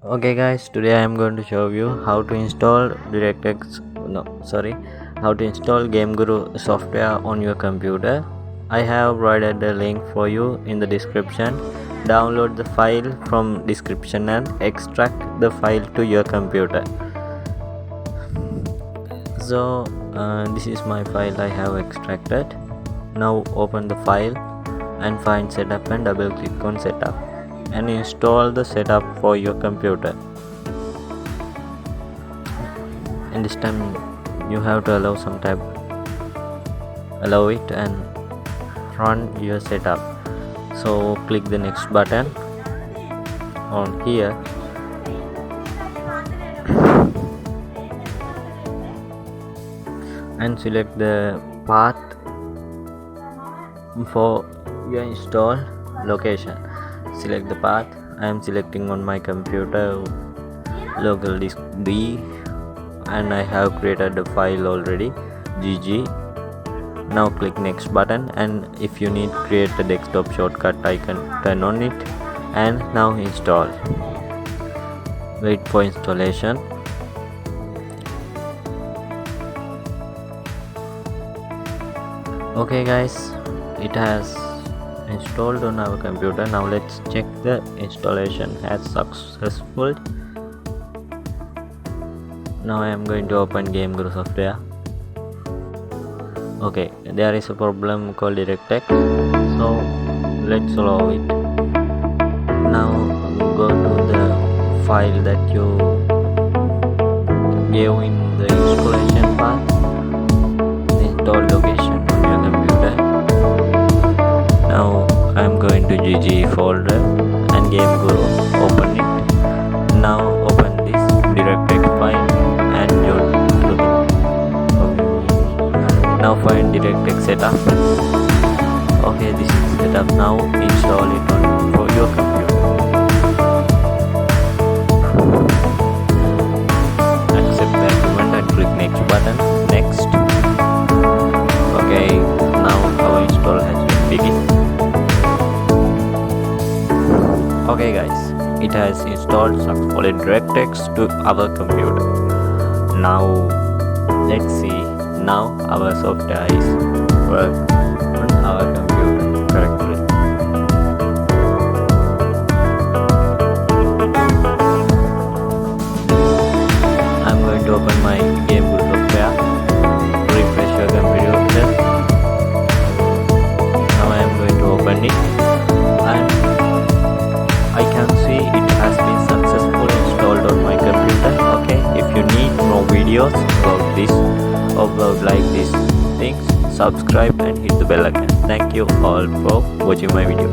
Okay guys, today I am going to show you how to install how to install GameGuru software on your computer. I have provided the link for you in the description. Download the file from description and extract the file to your computer. So this is my file I have extracted. Now open the file and find setup and double click on setup and install the setup for your computer. And this time you have to allow it and run your setup. So click the next button on here and select the path for your install location. Select the path. I am selecting on my computer local disk D and I have created the file already, GG. Now click next button, and if you need create a desktop shortcut icon, turn on it, and now install. Wait for installation. Okay guys, it has installed on our computer. Now let's check the installation has successful. Now I am going to open GameGuru software. Okay, there is a problem called DirectX, so let's solve it. Now go to the file that you gave in the installation path, the install location on your computer. Now I am going to GG folder and GameGuru, open it. Now open this DirectX file and join to it. Now find DirectX setup. Okay, this is setup. Now install it on for your computer. Accept the agreement and click next button. Next. Okay, now our install has been begun. Okay guys, it has installed successfully DirectX to our computer. Now let's see. Now our software is work on our computer correctly. I'm going to open my GameGuru software. Refresh your computer. Now I am going to open it, and I can see it has been successfully installed on my computer. Okay, if you need more videos about this or about like these things, subscribe and hit the bell icon. Thank you all for watching my video.